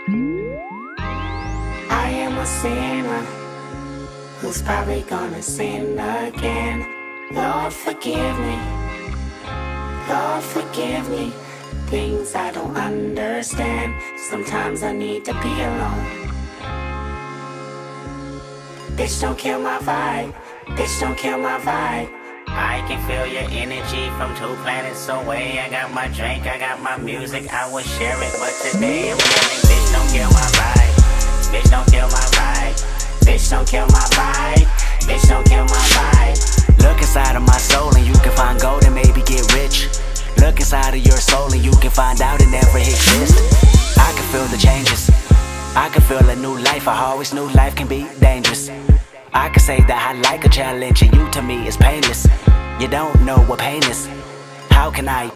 I am a sinner who's probably gonna sin again. Lord, forgive me. Lord, forgive me. Things I don't understand. Sometimes I need to be alone. Bitch, don't kill my vibe. Bitch, don't kill my vibe. I can feel your energy from 2 planets away. I got my drink, I got my music, I would share it, but today I'm yelling, bitch, don't kill my vibe. Bitch, don't kill my vibe. Bitch, don't kill my vibe. Bitch, don't kill my vibe. Look inside of my soul and you can find gold and maybe get rich. Look inside of your soul and you can find out it never exists. I can feel the changes, I can feel a new life. I always knew life can be dangerous. I can say that I like a challenge and you to me is painless. You don't know what pain is. How can I